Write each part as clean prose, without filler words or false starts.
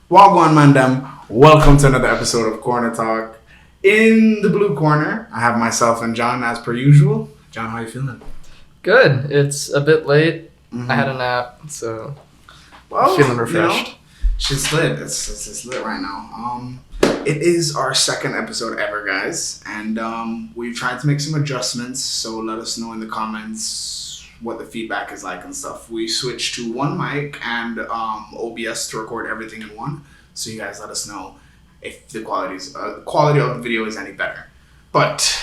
Wagwan Mandem, welcome to another episode of Corner Talk. In the blue corner, I have myself and John as per usual. John, how you feeling? Good. It's a bit late. I had a nap, so feeling refreshed. Shit's lit. It's lit right now. It is our second episode ever, guys, and we've tried to make some adjustments. So let us know in the comments what the feedback is like and stuff. We switched to one mic and OBS to record everything in one. So you guys let us know if the quality of the video is any better. But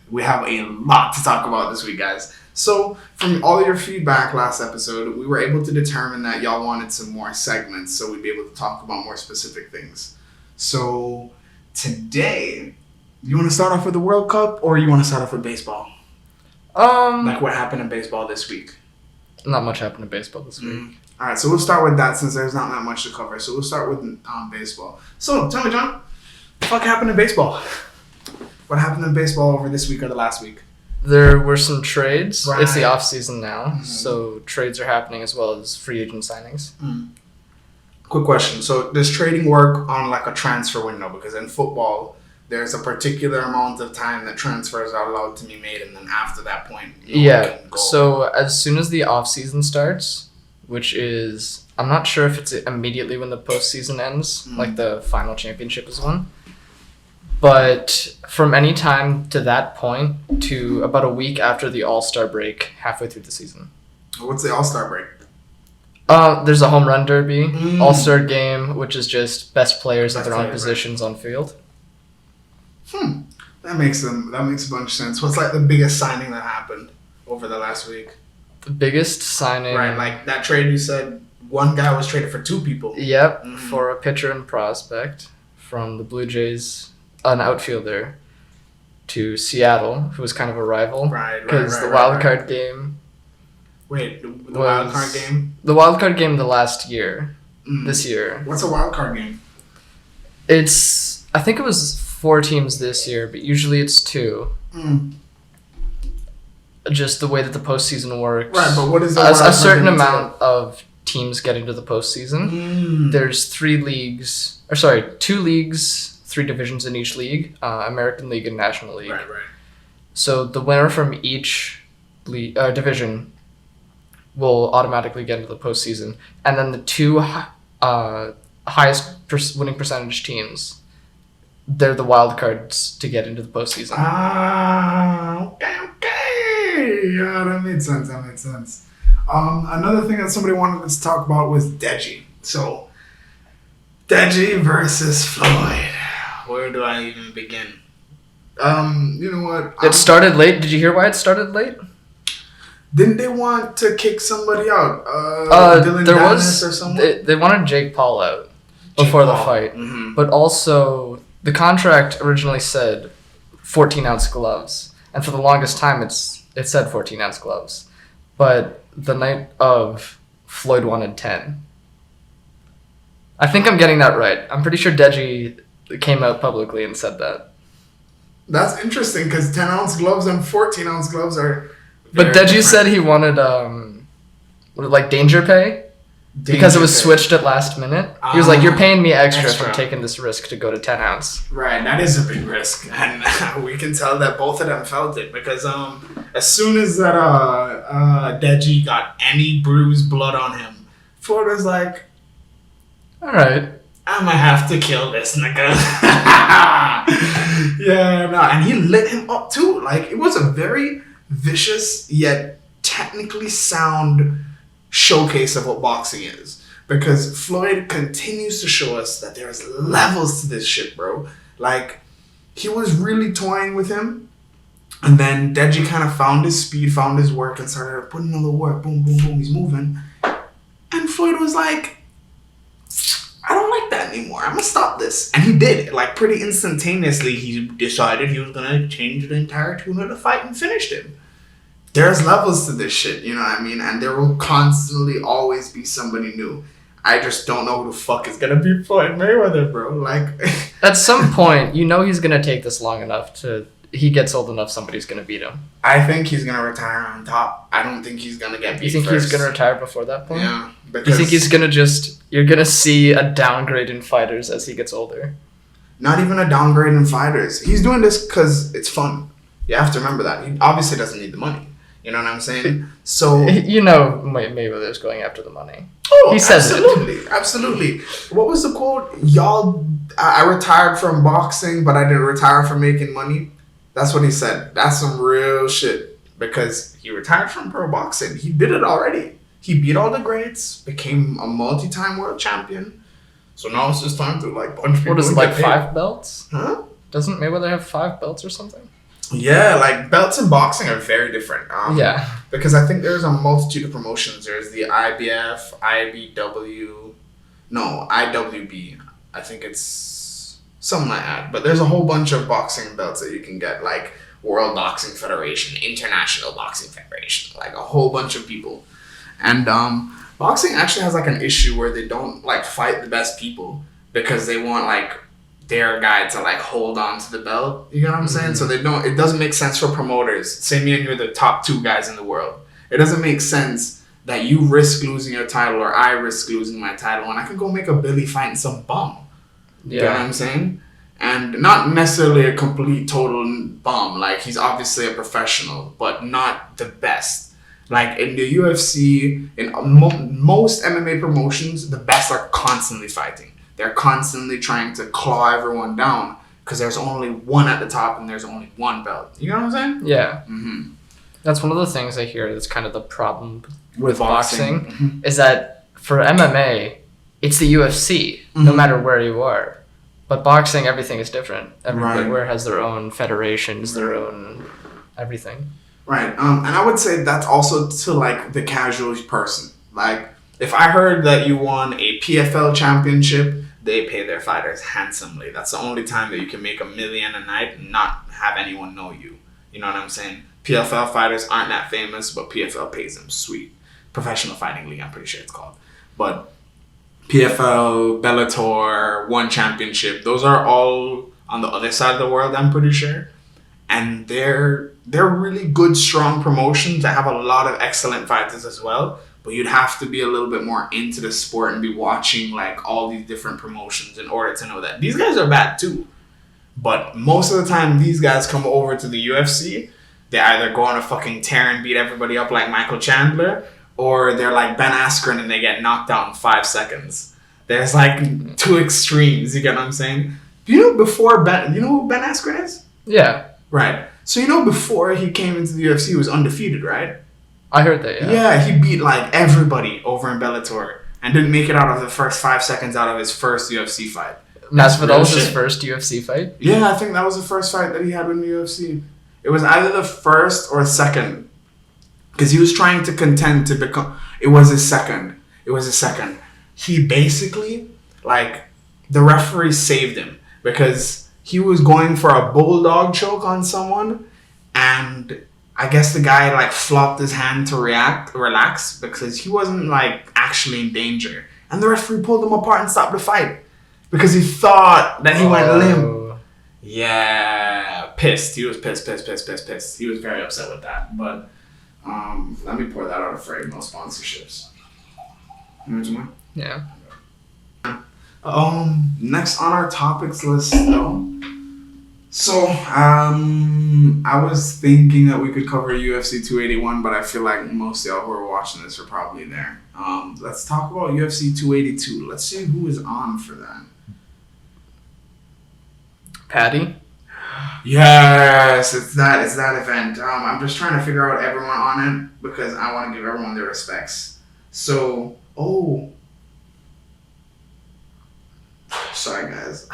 we have a lot to talk about this week, guys. So from all of your feedback last episode, we were able to determine that y'all wanted some more segments so we'd be able to talk about more specific things. So today, you want to start off with the World Cup or you want to start off with baseball? Like what happened in baseball this week? Not much happened in baseball this week. All right, so we'll start with that since there's not that much to cover. So we'll start with baseball. So tell me, John, what the fuck happened in baseball? What happened in baseball over this week or the last week? There were some trades. Right. It's the off season now, so trades are happening as well as free agent signings. Quick question. So does trading work on like a transfer window? Because in football, there's a particular amount of time that transfers are allowed to be made, and then after that point, yeah. So as soon as the off season starts, which is, I'm not sure if it's immediately when the postseason ends, like the final championship is won. But from any time to that point to about a week after the All-Star break, halfway through the season. What's the All-Star break? There's a home run derby, All-Star game, which is just best players at their own positions on field. That makes a bunch of sense. What's like the biggest signing that happened over the last week? The biggest signing, right? Like that trade you said, one guy was traded for two people. Yep, for a pitcher and prospect from the Blue Jays, an outfielder, to Seattle, who was kind of a rival. Right. Because the wild card game. Wait, the wild card game? The wild card game the last year. This year. What's a wild card game? I think it was 4 teams this year, but usually it's 2. Just the way that the postseason works. Right, but what is a certain amount of teams get into the postseason. There's 2 leagues, 3 divisions in each league, American League and National League. Right. So the winner from each division will automatically get into the postseason, and then the 2 highest winning percentage teams, they're the wild cards to get into the postseason. Okay. Yeah, that made sense. Another thing that somebody wanted us to talk about was Deji. So, Deji versus Floyd. Where do I even begin? You know what? It started late. Did you hear why it started late? Didn't they want to kick somebody out? Dylan Dennis or someone? They wanted Jake Paul out before the fight. But also, the contract originally said 14-ounce gloves. And for the longest time, it said 14-ounce gloves. But the night of, Floyd wanted 10. I think I'm getting that right. I'm pretty sure Deji came out publicly and said that. That's interesting because 10-ounce gloves and 14-ounce gloves are. But Deji said he wanted danger pay because it was switched at last minute. He was like, "You're paying me extra for taking this risk to go to 10-ounce." Right, that is a big risk, and we can tell that both of them felt it because as soon as that Deji got any bruised blood on him, Ford was like, "All right, I'm gonna have to kill this nigga." And he lit him up too. Like, it was a very vicious yet technically sound showcase of what boxing is, because Floyd continues to show us that there's levels to this shit, bro. Like, he was really toying with him, and then Deji kind of found his speed, found his work, and started putting in the work. Boom, boom, boom, he's moving, and Floyd was like, I don't like that anymore. I'm gonna stop this. And he did. Like, pretty instantaneously, he decided he was gonna change the entire tune of the fight and finished him. There's levels to this shit, you know what I mean? And there will constantly always be somebody new. I just don't know who the fuck is gonna beat Floyd Mayweather, bro. Like, at some point, you know he's gonna take this long enough to he gets old enough, somebody's going to beat him. I think he's going to retire on top. I don't think he's going to get beat. You think he's going to retire before that point? Yeah. You think he's going to you're going to see a downgrade in fighters as he gets older? Not even a downgrade in fighters. He's doing this because it's fun. You have to remember that. He obviously doesn't need the money. You know what I'm saying? So Mayweather's going after the money. Oh, he says absolutely. What was the quote? I retired from boxing, but I didn't retire from making money. That's what he said. That's some real shit. Because he retired from pro boxing. He did it already. He beat all the greats, became a multi-time world champion. So now it's just time to punch people. What is it, 5 belts? Huh? Doesn't Mayweather have 5 belts or something? Yeah, belts in boxing are very different. Yeah. Because I think there's a multitude of promotions. There's the IBF, IWB. I think it's something like that. But there's a whole bunch of boxing belts that you can get, like World Boxing Federation, International Boxing Federation, a whole bunch of people. And boxing actually has an issue where they don't fight the best people because they want their guy to hold on to the belt. You know what I'm saying? So it doesn't make sense for promoters. Say me and you're the top 2 guys in the world. It doesn't make sense that you risk losing your title or I risk losing my title and I can go make a Billy fighting some bum. Yeah. You know what I'm saying? And not necessarily a complete total bum. He's obviously a professional, but not the best. In the UFC, in most MMA promotions, the best are constantly fighting. They're constantly trying to claw everyone down because there's only one at the top and there's only one belt. You know what I'm saying? Yeah. Mm-hmm. That's one of the things I hear that's kind of the problem with boxing mm-hmm. is that for MMA, it's the UFC, mm-hmm. no matter where you are. But boxing, everything is different. Everywhere has their own federations, their own everything. Right. And I would say that's also to the casual person. If I heard that you won a PFL championship, they pay their fighters handsomely. That's the only time that you can make $1 million a night and not have anyone know you. You know what I'm saying? PFL fighters aren't that famous, but PFL pays them sweet. Professional Fighting League, I'm pretty sure it's called. But PFL, Bellator, One Championship, those are all on the other side of the world, I'm pretty sure. And they're really good, strong promotions that have a lot of excellent fighters as well. But you'd have to be a little bit more into the sport and be watching all these different promotions in order to know that. These guys are bad too. But most of the time these guys come over to the UFC, they either go on a fucking tear and beat everybody up like Michael Chandler, or they're like Ben Askren and they get knocked out in 5 seconds. There's 2 extremes, you get what I'm saying? Do you know who Ben Askren is? Yeah. Right. So before he came into the UFC, he was undefeated, right? I heard that, yeah. Yeah, he beat everybody over in Bellator and didn't make it out of the first 5 seconds out of his first UFC fight. Masvidal was his first UFC fight? Yeah, I think that was the first fight that he had in the UFC. It was either the first or second. Because he was trying to contend to become... It was his second. He basically, the referee saved him because he was going for a bulldog choke on someone and... I guess the guy flopped his hand to relax because he wasn't actually in danger. And the referee pulled him apart and stopped the fight because he thought that he went limp. Yeah, pissed. He was pissed. He was very upset with that. But let me pour that out of frame. No sponsorships. Yeah. Next on our topics list though. So, I was thinking that we could cover UFC 281, but I feel like most of y'all who are watching this are probably there. Let's talk about UFC 282. Let's see who is on for that. Patty? Yes, it's that event. I'm just trying to figure out everyone on it because I want to give everyone their respects. So, sorry guys,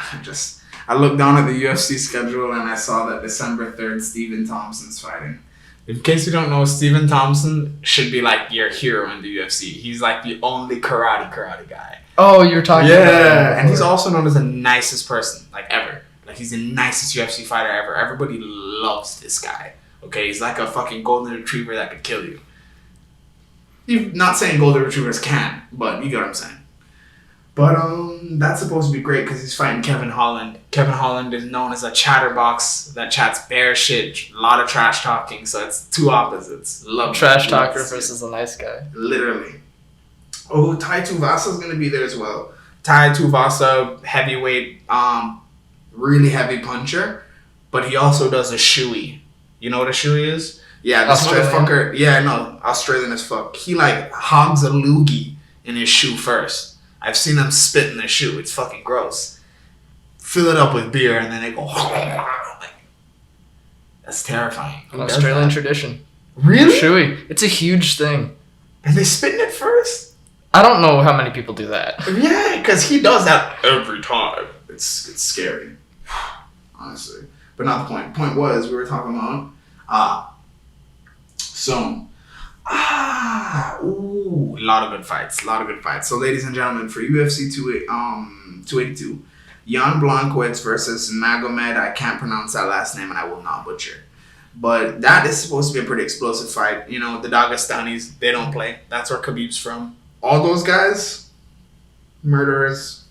I looked down at the UFC schedule and I saw that December 3rd, Stephen Thompson's fighting. In case you don't know, Stephen Thompson should be your hero in the UFC. He's the only karate guy. Oh, you're talking about Yeah, and he's also known as the nicest person, ever. He's the nicest UFC fighter ever. Everybody loves this guy. Okay, he's like a fucking golden retriever that could kill you. You're not saying golden retrievers can, but you get what I'm saying. But that's supposed to be great because he's fighting Kevin Holland. Kevin Holland is known as a chatterbox that chats bare shit, a lot of trash talking. So it's two opposites. Love trash talker versus a nice guy. Literally. Oh, Tai Tuivasa's gonna be there as well. Tai Tuivasa, heavyweight, really heavy puncher, but he also does a shoey. You know what a shoey is? Yeah, this motherfucker. Yeah, no, Australian as fuck. He like hogs a loogie in his shoe first. I've seen them spit in their shoe. It's fucking gross. Fill it up with beer and then they go. That's terrifying. An Australian tradition. Really? Shoey. It's a huge thing. And they spit in it first? I don't know how many people do that. Yeah, because he does that every time. It's scary. Honestly. But not the point. Point was, we were talking about... a lot of good fights. So, ladies and gentlemen, for UFC 282, Jan Blachowicz versus Magomed. I can't pronounce that last name, and I will not butcher. But that is supposed to be a pretty explosive fight. You know, the Dagestanis, they don't play. That's where Khabib's from. All those guys, murderers,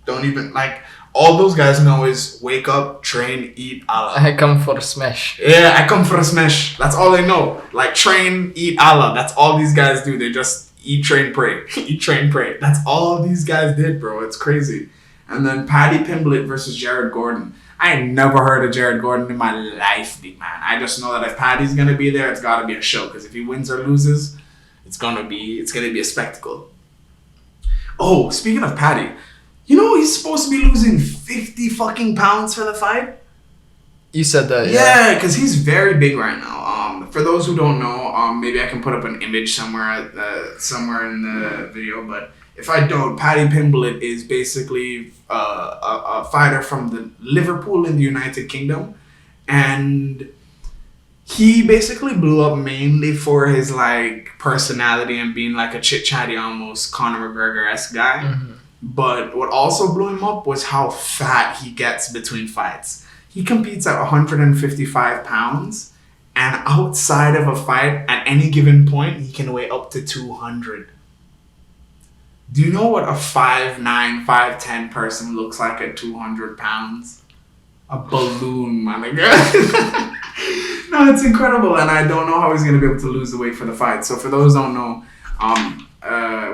don't even, like, all those guys know is wake up, train, eat, Allah. I come for a smash. Yeah, I come for a smash. That's all they know. Like, train, eat, Allah. That's all these guys do. They just eat, train, pray. Eat, train, pray. That's all these guys did, bro. It's crazy. And then Paddy Pimblett versus Jared Gordon. I ain't never heard of Jared Gordon in my life, big man. I just know that if Paddy's gonna be there, it's gotta be a show. Because if he wins or loses, it's gonna be a spectacle. Oh, speaking of Paddy, you know he's supposed to be losing 50 fucking pounds for the fight? You said that, yeah. Because he's very big right now. For those who don't know, maybe I can put up an image somewhere in the video. But if I don't, Paddy Pimblett is basically a fighter from the Liverpool in the United Kingdom, and he basically blew up mainly for his like personality and being like a chit-chatty, almost Conor McGregor-esque guy. Mm-hmm. But what also blew him up was how fat he gets between fights. He competes at 155 pounds, and outside of a fight, at any given point, he can weigh up to 200. Do you know what a 5'9", 5'10" person looks like at 200 pounds? A balloon, my nigga. No, it's incredible, and I don't know how he's going to be able to lose the weight for the fight. So for those who don't know,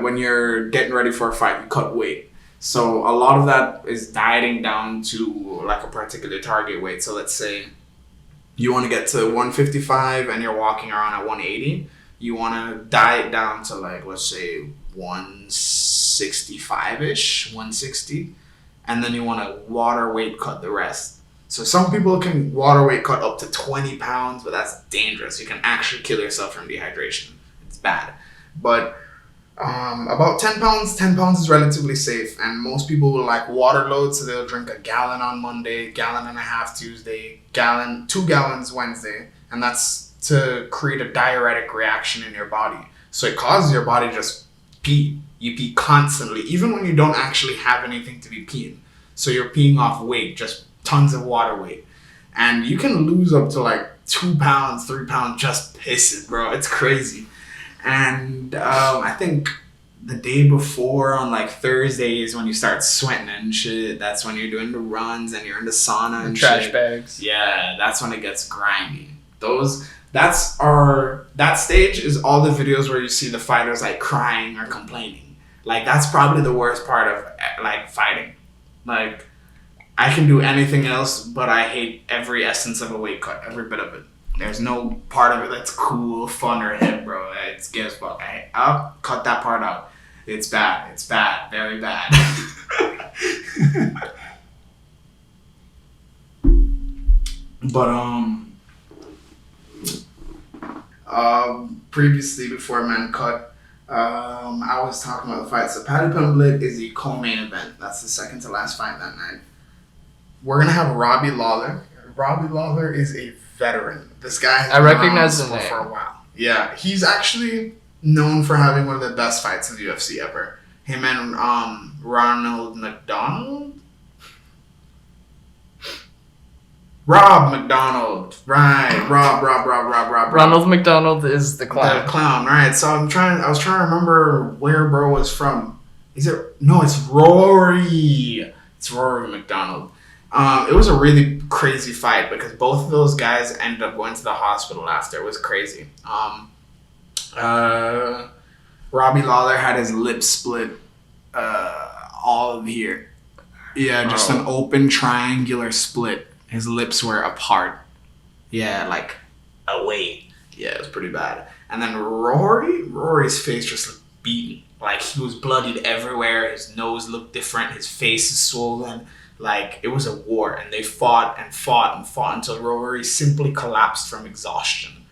when you're getting ready for a fight, you cut weight. So a lot of that is dieting down to like a particular target weight. So let's say you want to get to 155 and you're walking around at 180. You want to diet down to like, let's say 165-ish, 160. And then you want to water weight cut the rest. So some people can water weight cut up to 20 pounds, but that's dangerous. You can actually kill yourself from dehydration. It's bad. But about 10 pounds is relatively safe. And most people will like water load, so they'll drink a gallon on Monday, gallon and a half Tuesday, 2 gallons Wednesday. And that's to create a diuretic reaction in your body. So it causes your body just pee. You pee constantly, even when you don't actually have anything to be peeing. So you're peeing off weight, just tons of water weight. And you can lose up to like 2 pounds, 3 pounds just pissing, bro. It's crazy. And I think the day before on like Thursdays when you start sweating and shit, that's when you're doing the runs and you're in the sauna and trash shit. Bags. Yeah, that's when it gets grimy. That stage is all the videos where you see the fighters like crying or complaining. Like that's probably the worst part of like fighting. Like I can do anything else, but I hate every essence of a weight cut, every bit of it. There's no part of it that's cool, fun, or hip, bro. It's gay as fuck. Cut that part out. It's bad. It's bad. Very bad. But previously before Man Cut, I was talking about the fight. So Paddy Pimblett is the co-main event. That's the second to last fight that night. We're gonna have Robbie Lawler. Robbie Lawler is a veteran. This guy has been recognize the name for a while. Yeah, he's actually known for having one of the best fights in the UFC ever. Him and Ronald McDonald. Rob McDonald, right? Rob. Ronald McDonald is the clown. The clown, right? So I was trying to remember where bro was from. Is it? No, it's Rory. It's Rory McDonald. It was a really crazy fight because both of those guys ended up going to the hospital after. It was crazy. Robbie Lawler had his lip split all of here. Yeah, just an open triangular split. His lips were apart. Yeah, like away. Yeah, it was pretty bad. And then Rory's face just looked beaten. Like, he was bloodied everywhere. His nose looked different. His face is swollen. Like, it was a war. And they fought and fought and fought until Rory simply collapsed from exhaustion.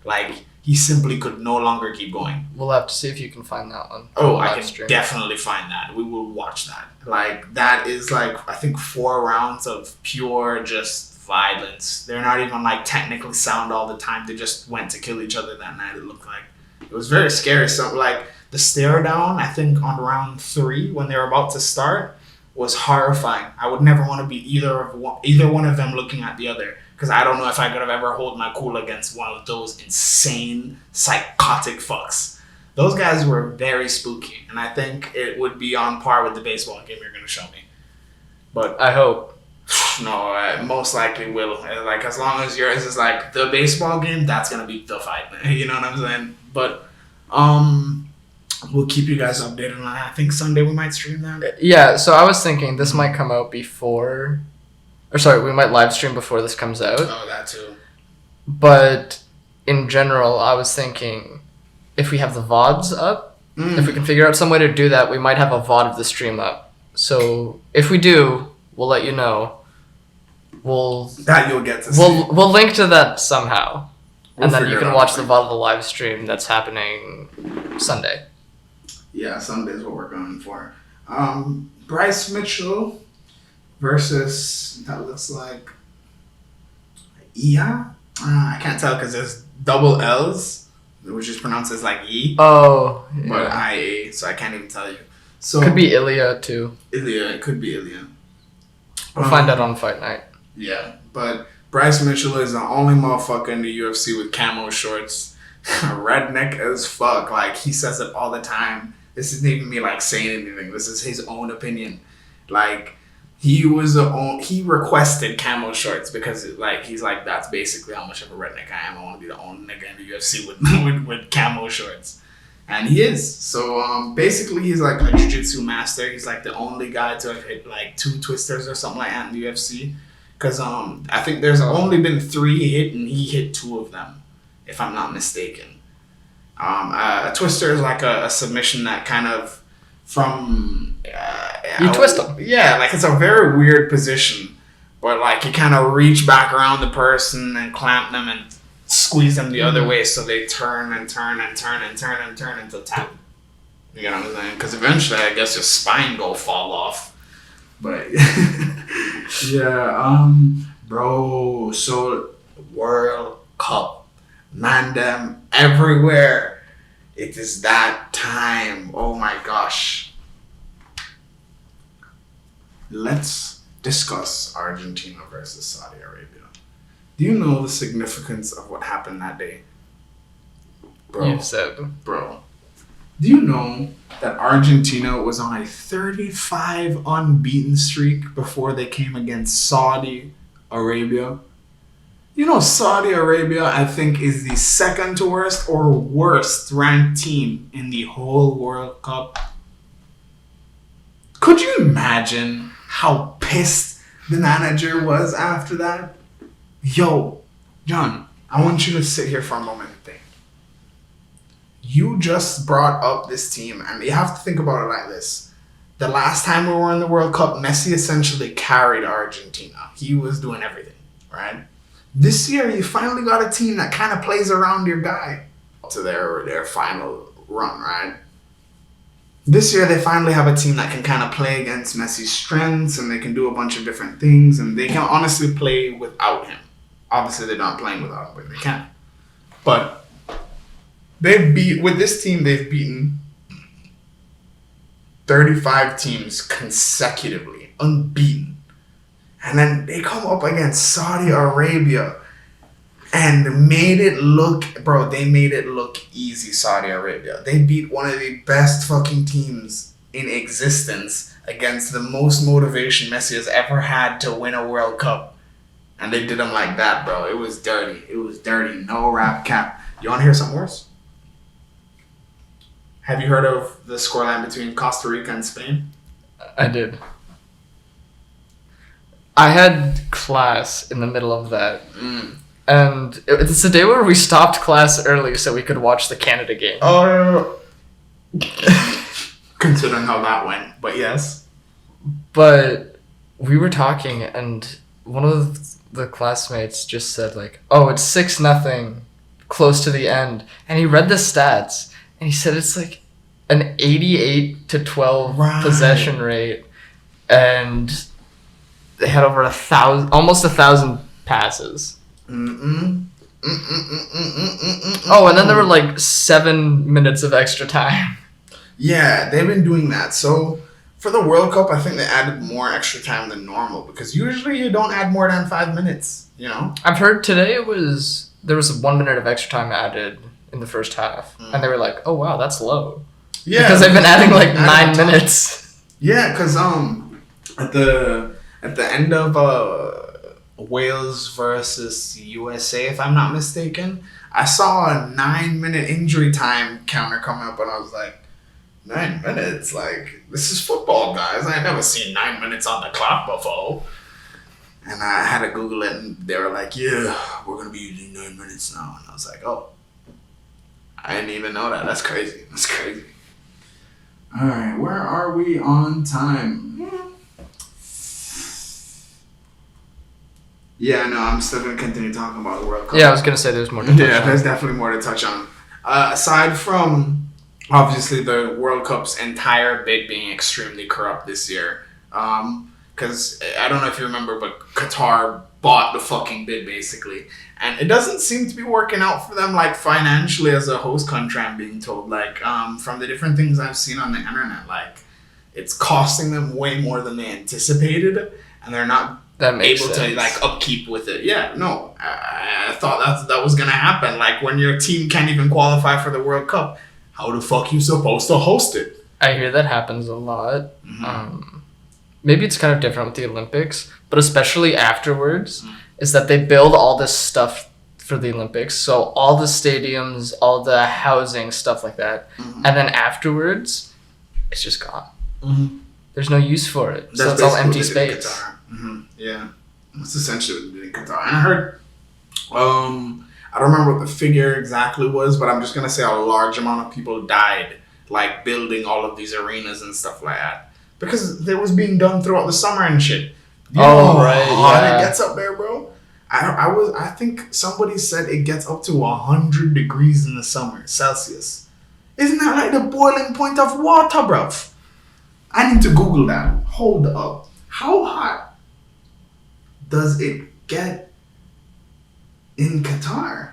Like, he simply could no longer keep going. We'll have to see if you can find that one. Oh, I can definitely find that. We will watch that. Like, that is, like, I think 4 rounds of pure just violence. They're not even, like, technically sound all the time. They just went to kill each other that night, it looked like. It was very scary. So, like, the stare down, I think, on round 3, when they were about to start, was horrifying. I would never want to be either one of them looking at the other. Because I don't know if I could have ever hold my cool against one of those insane, psychotic fucks. Those guys were very spooky. And I think it would be on par with the baseball game you're going to show me. But I hope. No, I most likely will. Like, as long as yours is like the baseball game, that's going to be the fight. You know what I'm saying? But we'll keep you guys updated on that. I think Sunday we might stream that. Yeah, so I was thinking this might come out before... Or sorry, we might live stream before this comes out. Oh, that too. But in general, I was thinking if we have the VODs up, if we can figure out some way to do that, we might have a VOD of the stream up. So if we do, we'll let you know. That you'll get to see. We'll link to that somehow. And then you can watch the VOD of the live stream that's happening Sunday. Yeah, Sunday is what we're going for. Bryce Mitchell versus, that looks like Ia? I can't tell because there's double L's, which is pronounced as like E. Oh, yeah. But IA, so I can't even tell you. So could be Ilya too. It could be Ilya. We'll find out on fight night. Yeah, but Bryce Mitchell is the only motherfucker in the UFC with camo shorts. Redneck as fuck. Like, he says it all the time. This isn't even me like saying anything. This is his own opinion. Like, he requested camo shorts because like he's like, that's basically how much of a redneck I am. I want to be the only nigga in the UFC with camo shorts. And he is. So basically he's like a jiu-jitsu master. He's like the only guy to have hit like 2 twisters or something like that in the UFC. Because I think there's only been 3 hit and he hit 2 of them, if I'm not mistaken. A twister is like a submission that kind of from... you twist them. Yeah, like it's a very weird position. But like you kind of reach back around the person and clamp them and squeeze them the other way so they turn and turn and turn and turn and turn until tap. You know what I'm saying? Because eventually I guess your spine go fall off. But yeah, bro, so World Cup, man, them everywhere. It is that time. Oh my gosh. Let's discuss Argentina versus Saudi Arabia. Do you know the significance of what happened that day? Bro. You said. Bro. Do you know that Argentina was on a 35 unbeaten streak before they came against Saudi Arabia? You know, Saudi Arabia, I think, is the second to worst or worst ranked team in the whole World Cup. Could you imagine how pissed the manager was after that? Yo, John, I want you to sit here for a moment and think. You just brought up this team, and you have to think about it like this. The last time we were in the World Cup, Messi essentially carried Argentina. He was doing everything, right? This year, you finally got a team that kind of plays around your guy to their final run, right? This year, they finally have a team that can kind of play against Messi's strengths, and they can do a bunch of different things, and they can honestly play without him. Obviously, they're not playing without him, but they can. But with this team, they've beaten 35 teams consecutively, unbeaten. And then they come up against Saudi Arabia and made it look easy, Saudi Arabia. They beat one of the best fucking teams in existence against the most motivation Messi has ever had to win a World Cup. And they did him like that, bro. It was dirty. It was dirty. No rap cap. You want to hear something worse? Have you heard of the scoreline between Costa Rica and Spain? I did. I had class in the middle of that. And it's a day where we stopped class early so we could watch the Canada game. Oh, considering how that went, but yes. But we were talking, and one of the classmates just said, like, oh, it's 6-0, close to the end. And he read the stats, and he said it's like an 88-12 possession rate, and they had over almost 1,000 passes. Oh, and then there were like 7 minutes of extra time. Yeah, they've been doing that. So for the World Cup, I think they added more extra time than normal because usually you don't add more than 5 minutes, you know? I've heard today there was 1 minute of extra time added in the first half, and they were like, oh wow, that's low. Yeah. Because they've been adding like 9 minutes. Yeah, because at the end of Wales versus USA, if I'm not mistaken, I saw a 9-minute injury time counter come up, and I was like, 9 minutes? Like, this is football, guys. I ain't never seen 9 minutes on the clock before. And I had to Google it, and they were like, yeah, we're going to be using 9 minutes now. And I was like, oh, I didn't even know that. That's crazy. That's crazy. All right, where are we on time? Yeah, no, I'm still going to continue talking about the World Cup. Yeah, I was going to say there's more to touch on. Yeah, there's definitely more to touch on. Aside from, obviously, the World Cup's entire bid being extremely corrupt this year. Because, I don't know if you remember, but Qatar bought the fucking bid, basically. And it doesn't seem to be working out for them, like, financially as a host country, I'm being told. Like, from the different things I've seen on the internet, like, it's costing them way more than they anticipated. And they're not able to like upkeep with it. Yeah, no, I thought that was gonna happen. Like when your team can't even qualify for the World Cup, how the fuck you supposed to host it? I hear that happens a lot. Maybe it's kind of different with the Olympics, but especially afterwards, is that they build all this stuff for the Olympics. So all the stadiums, all the housing, stuff like that, and then afterwards, it's just gone. There's no use for it. So it's all empty space. Yeah, that's essentially what they did in Qatar. And I heard, I don't remember what the figure exactly was, but I'm just gonna say a large amount of people died, like building all of these arenas and stuff like that, because it was being done throughout the summer and shit. You know how hot it gets up there, bro. I think somebody said it gets up to 100 degrees in the summer Celsius. Isn't that like the boiling point of water, bruv? I need to Google that. Hold up. How hot does it get in Qatar?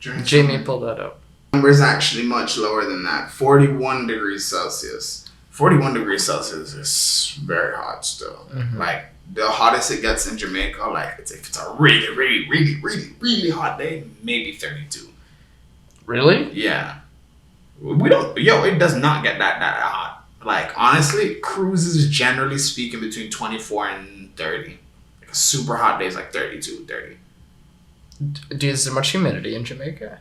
Jamie pulled that up. The number is actually much lower than that. 41 degrees Celsius. 41 degrees Celsius is very hot still. Like the hottest it gets in Jamaica, like if it's a really, really, really, really, really hot day, maybe 32. Really? Yeah. It does not get that hot. Like honestly, cruises generally speaking between 24 and 30. Like a super hot day is like 32, 30. Is there much humidity in Jamaica?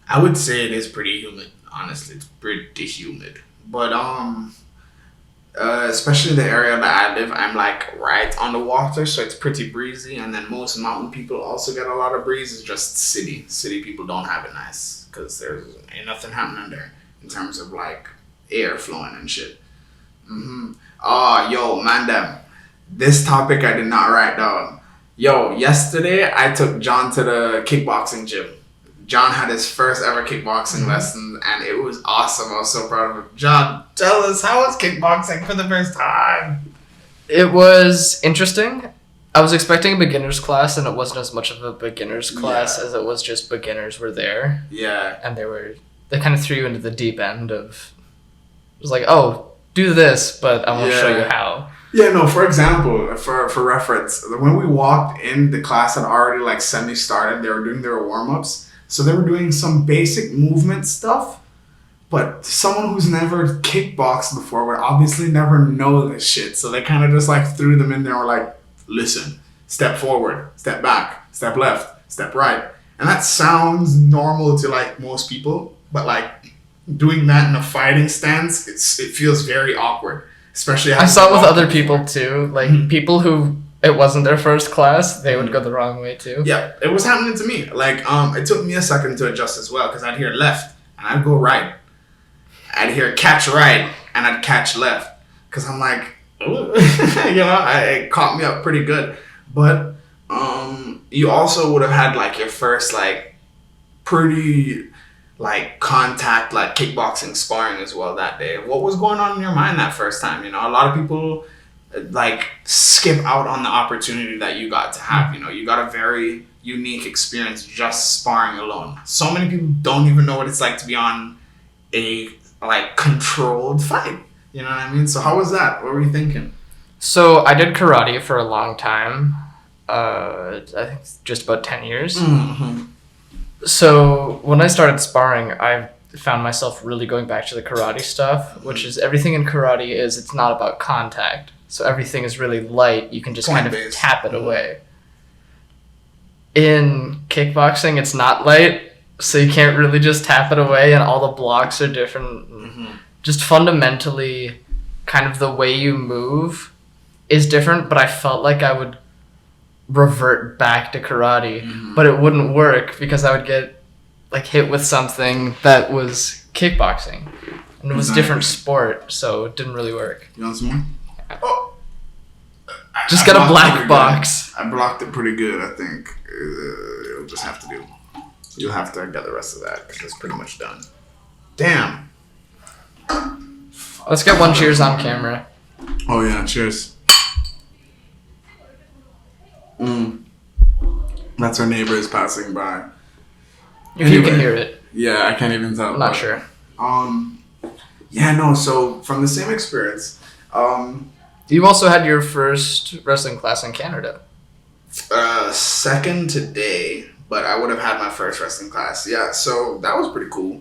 I would say it is pretty humid. Honestly, it's pretty humid. But especially the area that I live, I'm like right on the water, so it's pretty breezy. And then most mountain people also get a lot of breeze. It's just city people don't have it nice because there ain't nothing happening there in terms of like air flowing and shit. Yo, man, this topic I did not write down. Yo, yesterday I took John to the kickboxing gym. John had his first ever kickboxing lesson, and it was awesome. I was so proud of him. John, tell us, how was kickboxing for the first time? It was interesting. I was expecting a beginner's class, and it wasn't as much of a beginner's class as it was just beginners were there. Yeah. And they kind of threw you into the deep end of, it was like, oh, do this, but I won't show you how. Yeah, no, for example, for reference, when we walked in, the class had already like semi-started. They were doing their warm-ups. So they were doing some basic movement stuff. But someone who's never kickboxed before would obviously never know this shit. So they kind of just like threw them in there and were like, listen, step forward, step back, step left, step right. And that sounds normal to like most people, but like doing that in a fighting stance, it feels very awkward. Especially I saw it with other people too. Like people who it wasn't their first class, they would go the wrong way too. Yeah, it was happening to me. Like it took me a second to adjust as well because I'd hear left and I'd go right. I'd hear catch right and I'd catch left because I'm like, it caught me up pretty good. But you also would have had like your first like pretty like contact like kickboxing sparring as well that day. What was going on in your mind that first time? A lot of people like skip out on the opportunity that you got to have. You got a very unique experience just sparring alone. So many people don't even know what it's like to be on a like controlled fight. You know what I mean? So how was that? What were you thinking? So I did karate for a long time. I think just about 10 years. Mm-hmm. So when I started sparring, I found myself really going back to the karate stuff, which is everything in karate it's not about contact. So everything is really light. You can just kind of tap it away. In kickboxing, it's not light, so you can't really just tap it away, and all the blocks are different. Mm-hmm. Just fundamentally, kind of the way you move is different, but I felt like I would revert back to karate, but it wouldn't work because I would get like hit with something that was kickboxing, and it was a different sport, so it didn't really work. You want some more? Oh, just got a black box. I blocked it pretty good. I think you'll just have to do. You'll have to get the rest of that because it's pretty much done. Damn. Let's get one cheers on camera. Oh yeah, cheers. That's our neighbors passing by. If you can hear it. Yeah, I can't even tell. I'm not sure. Yeah, no. So from the same experience, you also had your first wrestling class in Canada. Second today, but I would have had my first wrestling class. Yeah, so that was pretty cool.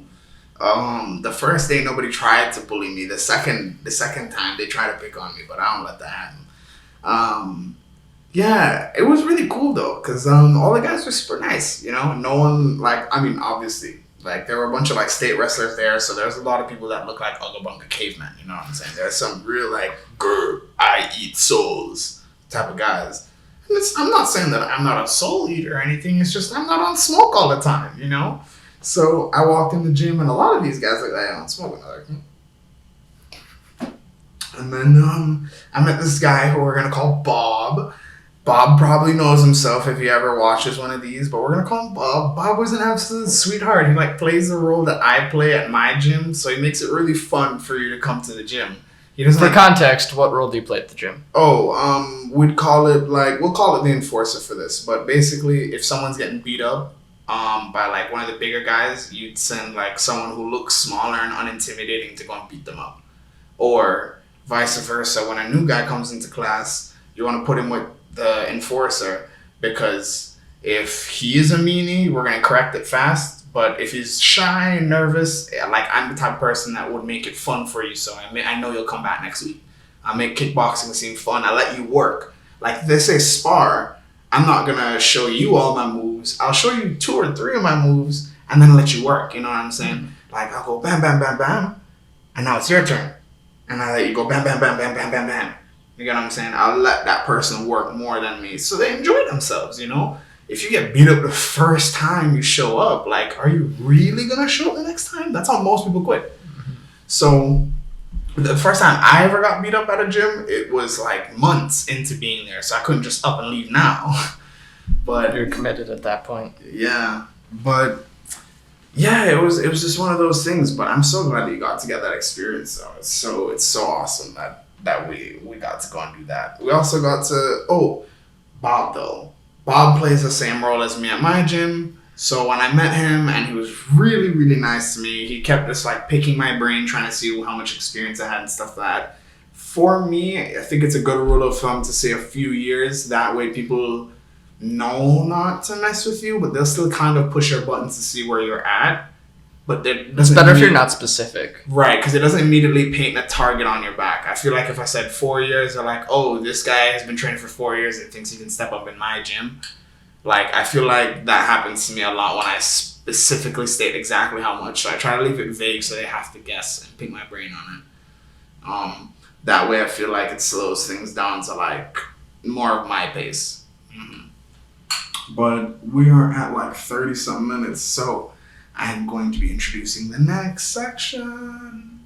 The first day nobody tried to bully me. The second time they tried to pick on me, but I don't let that happen. Yeah, it was really cool though, because all the guys were super nice, no one obviously, like there were a bunch of like state wrestlers there, so there's a lot of people that look like Ugga Bunga cavemen, you know what I'm saying? There's some real like, grr, I eat souls type of guys. And I'm not saying that I'm not a soul eater or anything, it's just I'm not on smoke all the time, So I walked in the gym and a lot of these guys like, I don't smoke. And then I met this guy who we're going to call Bob. Bob probably knows himself if he ever watches one of these, but we're going to call him Bob. Bob was an absolute sweetheart. He like plays the role that I play at my gym, so he makes it really fun for you to come to the gym. He doesn't For context, what role do you play at the gym? We'll call it the enforcer for this, but basically if someone's getting beat up by like one of the bigger guys, you'd send like someone who looks smaller and unintimidating to go and beat them up. Or vice versa, when a new guy comes into class, you want to put him with the enforcer, because if he is a meanie, we're going to correct it fast. But if he's shy and nervous, like I'm the type of person that would make it fun for you, so I know you'll come back next week. I make kickboxing seem fun. I let you work. Like they say spar, I'm not going to show you all my moves. I'll show you 2 or 3 of my moves and then let you work. You know what I'm saying? Like I'll go bam, bam, bam, bam, and now it's your turn. And I let you go bam, bam, bam, bam, bam, bam, bam. You get what I'm saying? I'll let that person work more than me, so they enjoy themselves, If you get beat up the first time you show up, like, are you really going to show up the next time? That's how most people quit. Mm-hmm. So the first time I ever got beat up at a gym, it was like months into being there, so I couldn't just up and leave now. But you're committed at that point. Yeah, but yeah, it was just one of those things. But I'm so glad that you got to get that experience, though. It's so awesome that we got to go and do that. We also got to Bob though. Bob plays the same role as me at my gym. So when I met him, and he was really, really nice to me, he kept just like picking my brain, trying to see how much experience I had and stuff like that. For me, I think it's a good rule of thumb to say a few years. That way people know not to mess with you, but they'll still kind of push your buttons to see where you're at. but it's better if you're not specific. Right, because it doesn't immediately paint a target on your back. I feel like if I said 4 years, they're like, oh, this guy has been training for 4 years and thinks he can step up in my gym. Like, I feel like that happens to me a lot when I specifically state exactly how much. So I try to leave it vague so they have to guess and pick my brain on it. That way I feel like it slows things down to, like, more of my pace. Mm-hmm. But we are at, like, 30-something minutes, so I'm going to be introducing the next section.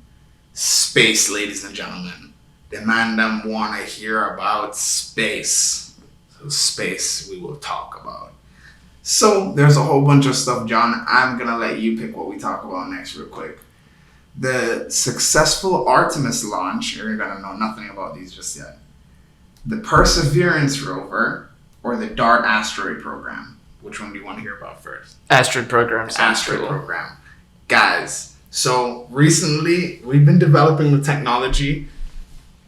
Space, ladies and gentlemen. The man them want to hear about space. So space we will talk about. So there's a whole bunch of stuff, John. I'm going to let you pick what we talk about next real quick. The successful Artemis launch. You're going to know nothing about these just yet. The Perseverance rover or the DART asteroid program. Which one do you want to hear about first? Asteroid program. Asteroid program. Guys, so recently we've been developing the technology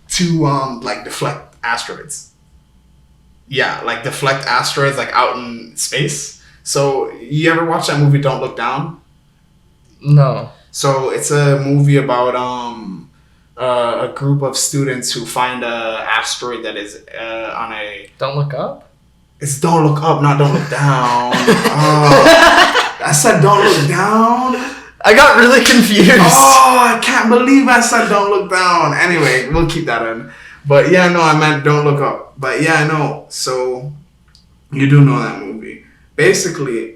to like deflect asteroids. Yeah, like deflect asteroids like out in space. So you ever watch that movie Don't Look Down? No. So it's a movie about a group of students who find a asteroid that is on a... Don't Look Up? It's Don't Look Up, not Don't Look Down. I said Don't Look Down. I got really confused. Oh, I can't believe I said Don't Look Down. Anyway, we'll keep that in. But yeah, no, I meant Don't Look Up. But yeah, I know. So you do know that movie. Basically,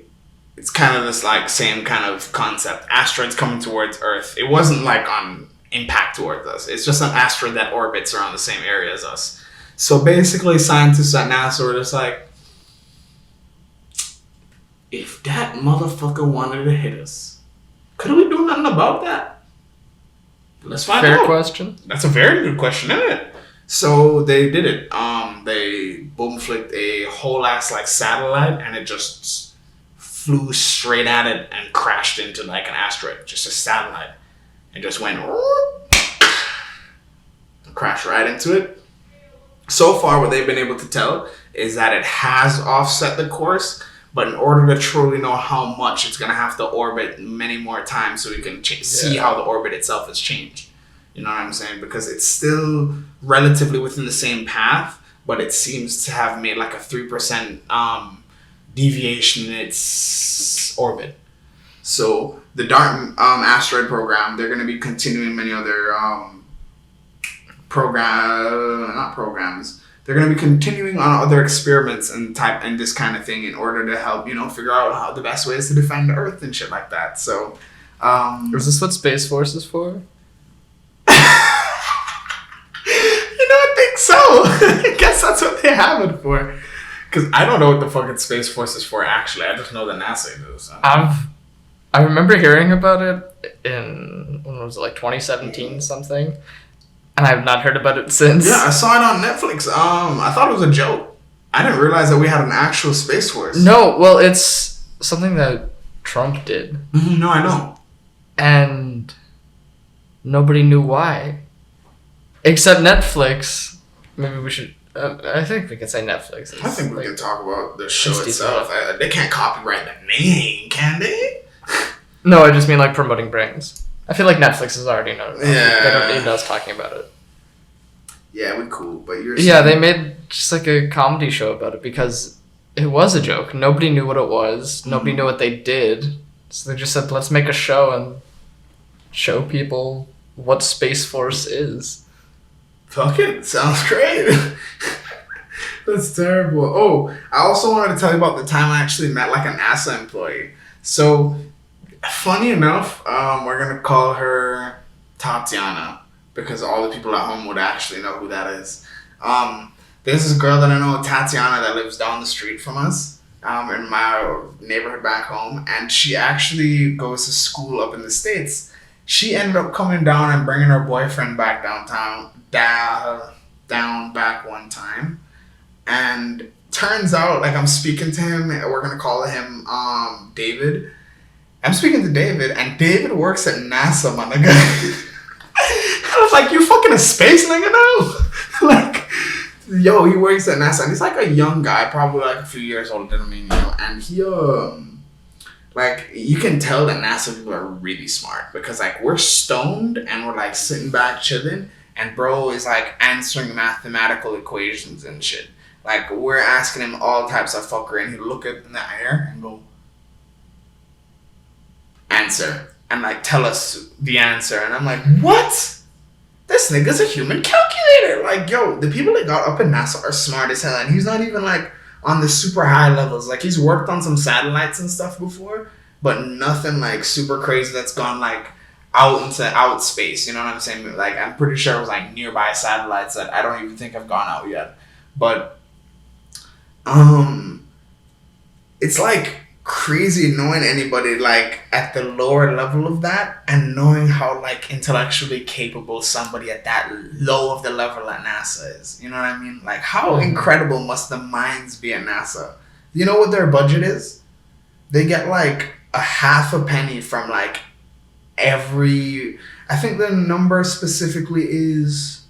it's kind of this like same kind of concept. Asteroids coming towards Earth. It wasn't like on impact towards us. It's just an asteroid that orbits around the same area as us. So basically, scientists at NASA were just like, if that motherfucker wanted to hit us, could we do nothing about that? Let's find out. Fair question. That's a very good question, isn't it? So they did it. They boom flicked a whole ass like satellite, and it just flew straight at it and crashed into like an asteroid, just a satellite, and just went crashed right into it. So far, what they've been able to tell is that it has offset the course. But in order to truly know how much, it's going to have to orbit many more times so we can see how the orbit itself has changed. You know what I'm saying? Because it's still relatively within the same path, but it seems to have made like a 3% deviation in its orbit. So the DART asteroid program, they're going to be continuing many other They're going to be continuing on other experiments and this kind of thing in order to help, figure out how the best ways to defend the Earth and shit like that. So, is this what Space Force is for? I think so. I guess that's what they have it for. Because I don't know what the fucking Space Force is for, actually. I just know that NASA does. I remember hearing about it in, when was it, like 2017 something? And I have not heard about it since. Yeah, I saw it on Netflix. I thought it was a joke. I didn't realize that we had an actual Space Force. No, well, it's something that Trump did. Mm-hmm, no, I know. And nobody knew why. Except Netflix. Maybe we should... I think we can say Netflix. I think we can talk about the show itself. They can't copyright the name, can they? No, I just mean like promoting brands. I feel like Netflix is already known. Yeah. They don't need us talking about it. Yeah, we're cool, but you're... Yeah, they made just like a comedy show about it because it was a joke. Nobody knew what it was. Nobody knew what they did. So they just said, let's make a show and show people what Space Force is. Fuck it. Sounds great. That's terrible. Oh, I also wanted to tell you about the time I actually met like a NASA employee. So... funny enough, we're going to call her Tatiana because all the people at home would actually know who that is. There's this girl that I know, Tatiana, that lives down the street from us in my neighborhood back home, and she actually goes to school up in the States. She ended up coming down and bringing her boyfriend back down back one time, and turns out, like, I'm speaking to him, we're going to call him David. I'm speaking to David, and David works at NASA, my nigga. I was like, you fucking a space nigga now? Like, yo, he works at NASA, and he's like a young guy, probably like a few years older than me, and he, Like, you can tell that NASA people are really smart because, like, we're stoned and we're, like, sitting back chilling, and bro is, like, answering mathematical equations and shit. Like, we're asking him all types of fuckery, and he'll look up in the air and go, answer. And, like, tell us the answer. And I'm like, what? This nigga's a human calculator. Like, yo, the people that got up in NASA are smart as hell. And he's not even, like, on the super high levels. Like, he's worked on some satellites and stuff before, but nothing, like, super crazy that's gone, like, out into out space. You know what I'm saying? Like, I'm pretty sure it was, like, nearby satellites that I don't even think have gone out yet. But, it's, like, crazy knowing anybody like at the lower level of that and knowing how like intellectually capable somebody at that low of the level at NASA is. You know what I mean? Like, how incredible must the minds be at NASA? You know what their budget is? They get like a half a penny from like every, I think the number specifically is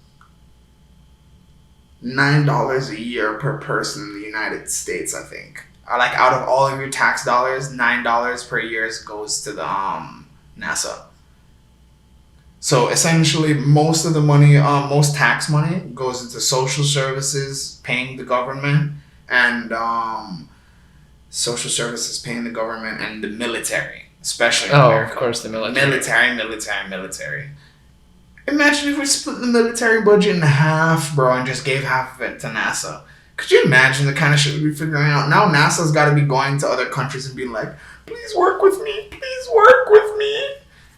$9 a year per person in the United States, I think. Like, out of all of your tax dollars, $9 per year goes to the NASA. So essentially, most of the money, most tax money goes into social services, paying the government, and social services paying the government, and the military, especially in America. Of course, the military. Military. Imagine if we split the military budget in half, bro, and just gave half of it to NASA. Could you imagine the kind of shit we'd be figuring out? Now NASA's got to be going to other countries and being like, please work with me.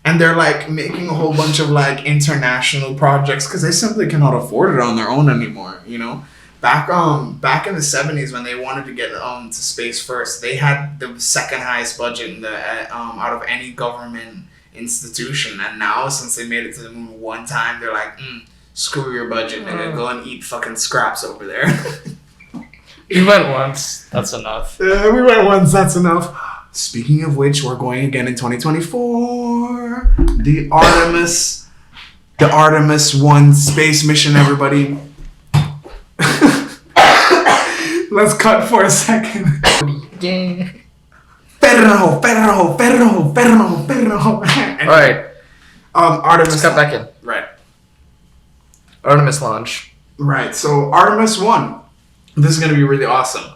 And they're like making a whole bunch of like international projects because they simply cannot afford it on their own anymore, you know? Back in the 70s when they wanted to get to space first, they had the second highest budget in the out of any government institution. And now since they made it to the moon one time, they're like, screw your budget, nigga. Go and eat fucking scraps over there. We went once. That's enough. We went once. That's enough. Speaking of which, we're going again in 2024. The Artemis 1 space mission, everybody. Let's cut for a second. Yeah. Perro. Alright. Artemis. Let's cut back in. Right. Artemis launch. Right. So Artemis 1. This is going to be really awesome.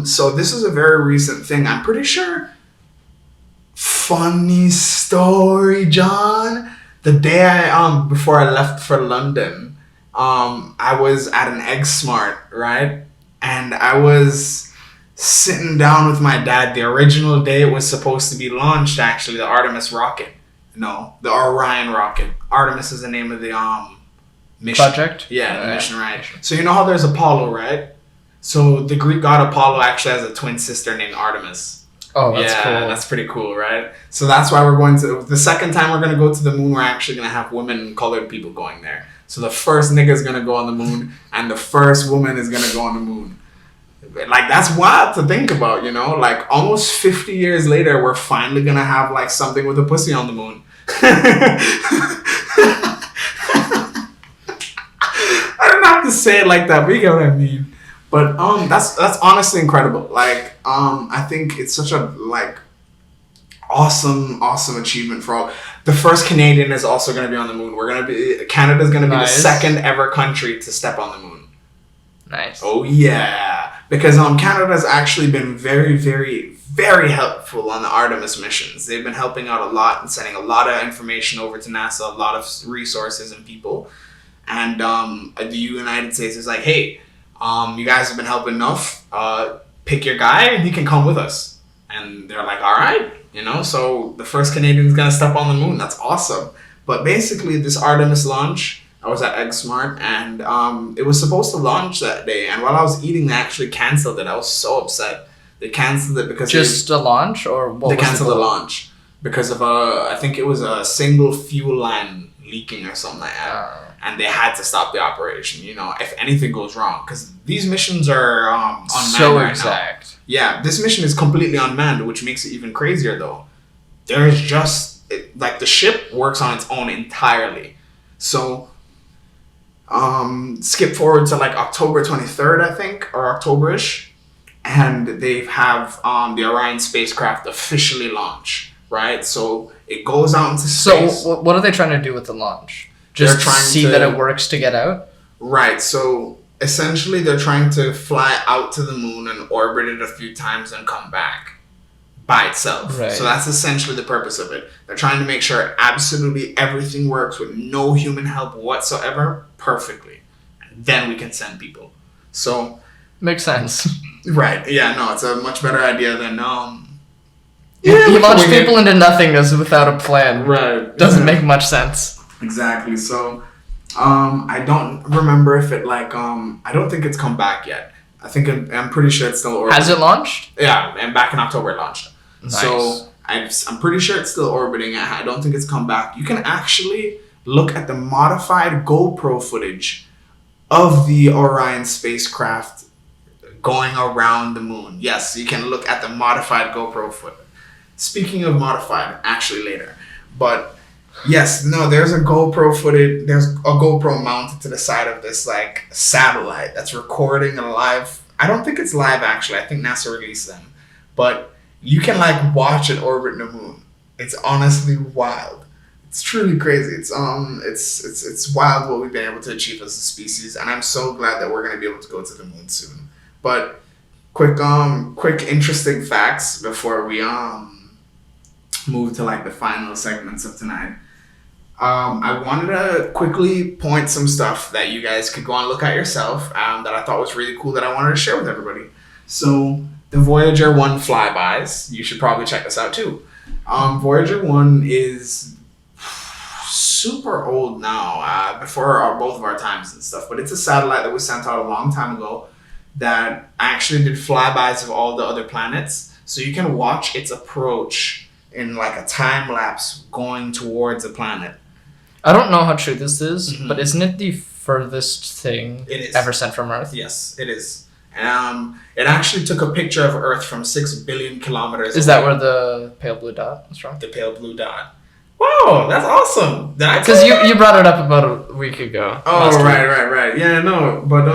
So this is a very recent thing. I'm pretty sure. Funny story, John. The day before I left for London, I was at an Egg Smart, right? And I was sitting down with my dad. The original day it was supposed to be launched, actually, the Artemis rocket. No, the Orion rocket. Artemis is the name of the mission. Project? Yeah, the mission, right? So you know how there's Apollo, right? So the Greek god Apollo actually has a twin sister named Artemis. Oh, that's cool. That's pretty cool, right? So that's why we're going to, the second time we're going to go to the moon, we're actually going to have women and colored people going there. So the first nigga is going to go on the moon, and the first woman is going to go on the moon. Like, that's wild to think about, you know? Like, almost 50 years later, we're finally going to have, like, something with a pussy on the moon. I don't have to say it like that, but you get what I mean. But that's honestly incredible. Like, I think it's such a like awesome achievement for all. The first Canadian is also going to be on the moon. Canada's going to be the second ever country to step on the moon. Nice. Oh yeah, because Canada's actually been very, very, very helpful on the Artemis missions. They've been helping out a lot and sending a lot of information over to NASA, a lot of resources and people. And the United States is like, hey, you guys have been helping enough. Pick your guy and he can come with us. And they're like, all right, you know. So the first Canadian's gonna step on the moon. That's awesome. But basically, this Artemis launch, I was at EggSmart, and it was supposed to launch that day. And while I was eating, they actually canceled it. I was so upset. They canceled it because a launch, or what? They canceled the launch because of I think it was a single fuel line leaking or something like that. And they had to stop the operation, you know, if anything goes wrong. Because these missions are unmanned so right exact. now. Yeah, this mission is completely unmanned, which makes it even crazier, though. There's just, the ship works on its own entirely. So, skip forward to, October 23rd, I think, or October-ish. and they have the Orion spacecraft officially launch, right? So it goes out into space. So what are they trying to do with the launch? Just trying to see that it works to get out? Right. So essentially they're trying to fly out to the moon and orbit it a few times and come back by itself. Right. So that's essentially the purpose of it. They're trying to make sure absolutely everything works with no human help whatsoever perfectly. And then we can send people. So makes sense. Right. Yeah, no, it's a much better idea than you launch people into nothingness without a plan. Right. Doesn't make much sense. Exactly. So I don't remember if it I don't think it's come back yet. I'm pretty sure it's still orbiting. Has it launched? Yeah, and back in October it launched. Nice. So I'm pretty sure it's still orbiting. I don't think it's come back. You can actually look at the modified GoPro footage of the Orion spacecraft going around the moon. Yes, you can look at the modified GoPro footage. Speaking of modified, actually later. But yes, no, there's a GoPro footage. There's a GoPro mounted to the side of this satellite that's recording a live. I don't think it's live actually. I think NASA released them. But you can watch it orbit the moon. It's honestly wild. It's truly crazy. It's wild what we've been able to achieve as a species, and I'm so glad that we're gonna be able to go to the moon soon. But quick interesting facts before we move to the final segments of tonight. I wanted to quickly point some stuff that you guys could go and look at yourself that I thought was really cool that I wanted to share with everybody. So the Voyager 1 flybys, you should probably check this out too. Voyager 1 is super old now, before both of our times and stuff, but it's a satellite that was sent out a long time ago that actually did flybys of all the other planets, so you can watch its approach in a time lapse going towards a planet. I don't know how true this is, but isn't it the furthest thing ever sent from Earth? Yes, it is. It actually took a picture of Earth from 6 billion kilometers away. Is that where the pale blue dot is from? The pale blue dot. Wow, that's awesome. Because you brought it up about a week ago. Oh, right. Yeah, no, but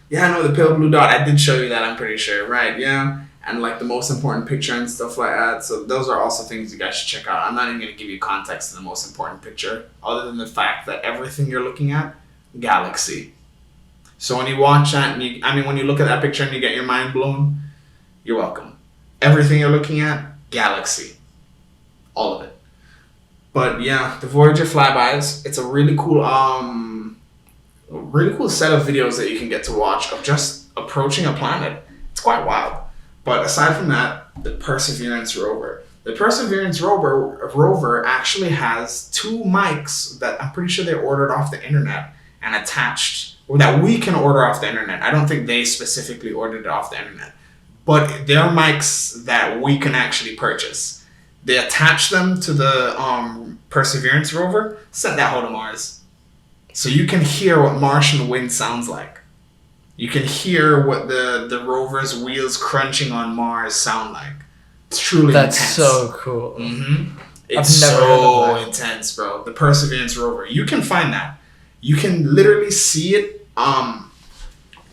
the pale blue dot. I did show you that, I'm pretty sure. Right, yeah. And the most important picture and stuff like that. So those are also things you guys should check out. I'm not even going to give you context to the most important picture, other than the fact that everything you're looking at, galaxy. So when you watch that, when you look at that picture and you get your mind blown, you're welcome. Everything you're looking at, galaxy. All of it. But yeah, the Voyager flybys, it's a really cool set of videos that you can get to watch of just approaching a planet. It's quite wild. But aside from that, the Perseverance rover. The Perseverance rover actually has 2 mics that I'm pretty sure they ordered off the internet and attached, or that we can order off the internet. I don't think they specifically ordered it off the internet, but they're mics that we can actually purchase. They attach them to the Perseverance rover, sent that home to Mars. So you can hear what Martian wind sounds like. You can hear what the rover's wheels crunching on Mars sound like. It's truly intense. That's so cool. Mm-hmm. It's so intense, bro. The Perseverance rover. You can find that. You can literally see it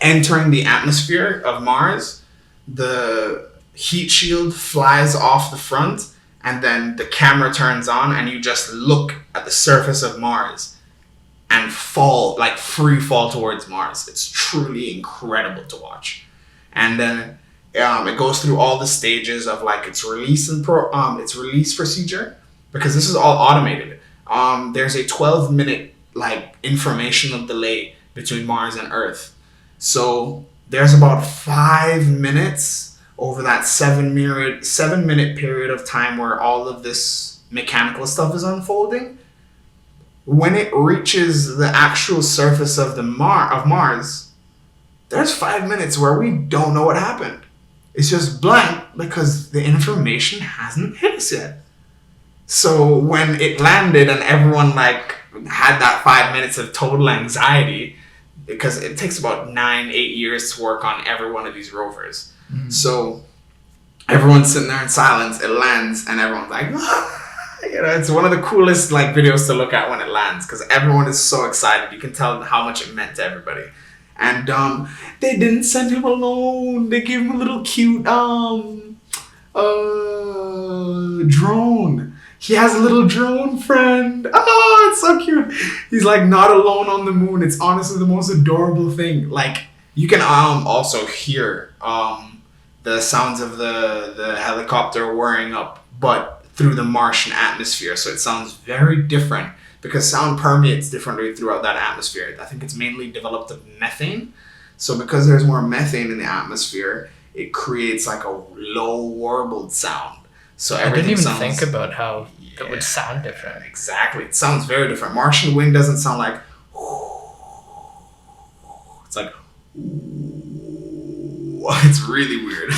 entering the atmosphere of Mars. The heat shield flies off the front, and then the camera turns on, and you just look at the surface of Mars and fall, free fall towards Mars. It's truly incredible to watch. And then it goes through all the stages of its release its release procedure, because this is all automated. There's a 12-minute informational delay between Mars and Earth. So there's about 5 minutes over that 7-minute period of time where all of this mechanical stuff is unfolding. When it reaches the actual surface of Mars, there's 5 minutes where we don't know what happened. It's just blank because the information hasn't hit us yet. So when it landed and everyone had that 5 minutes of total anxiety, because it takes about 9-8 years to work on every one of these rovers. Mm-hmm. So everyone's sitting there in silence, it lands, and everyone's like, it's one of the coolest videos to look at when it lands, because everyone is so excited. You can tell how much it meant to everybody. And they didn't send him alone. They gave him a little cute drone. He has a little drone friend. Oh, it's so cute. He's like not alone on the moon. It's honestly the most adorable thing. Like you can also hear the sounds of the helicopter whirring up, but through the Martian atmosphere. So it sounds very different because sound permeates differently throughout that atmosphere. I think it's mainly developed of methane. So because there's more methane in the atmosphere, it creates like a low warbled sound. So I didn't even think about how it would sound different. Exactly. It sounds very different. Martian wind doesn't sound like it's like it's really weird.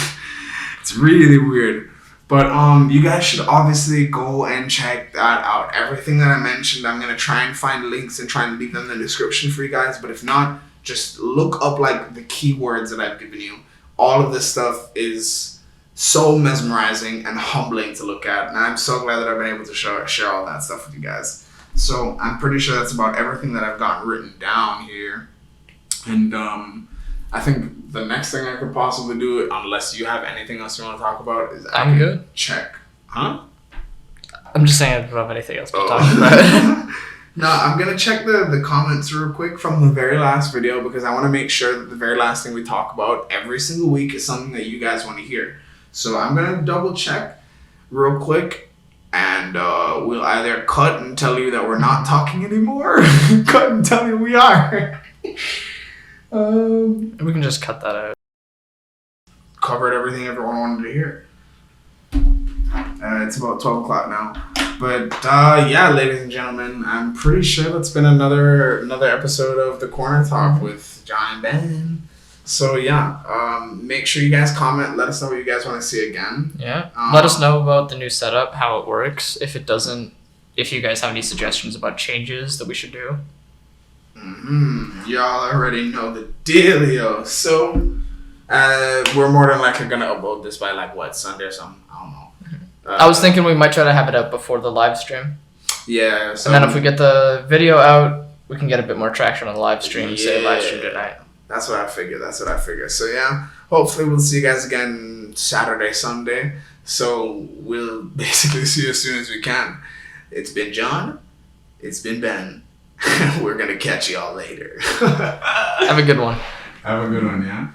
It's really weird. But you guys should obviously go and check that out. Everything that I mentioned, I'm gonna try and find links and try and leave them in the description for you guys. But if not, just look up like the keywords that I've given you. All of this stuff is so mesmerizing and humbling to look at, and I'm so glad that I've been able to share all that stuff with you guys. So I'm pretty sure that's about everything that I've gotten written down here. And I think the next thing I could possibly do, unless you have anything else you want to talk about, is I'm good. Check. Huh? I'm just saying I don't have anything else to talk about. No, I'm going to check the comments real quick from the very last video because I want to make sure that the very last thing we talk about every single week is something that you guys want to hear. So I'm going to double check real quick and we'll either cut and tell you that we're not talking anymore or cut and tell you we are. We can just cut that out. Covered everything everyone wanted to hear. It's about 12 o'clock now. But yeah, ladies and gentlemen, I'm pretty sure that's been another episode of the Corner Talk with John and Ben. So yeah, make sure you guys comment. Let us know what you guys want to see again. Yeah. Let us know about the new setup, how it works. If you guys have any suggestions about changes that we should do. Y'all already know the dealio. So we're more than likely gonna upload this by like what, Sunday or something. I don't know. I was thinking we might try to have it up before the live stream. Yeah. So, and then if we get the video out, we can get a bit more traction on the live stream. Say live stream tonight. That's what I figure. So yeah, hopefully we'll see you guys again Saturday, Sunday. So we'll basically see you as soon as we can. It's been John. It's been Ben. We're gonna catch y'all later. Have a good one. Have a good one, yeah.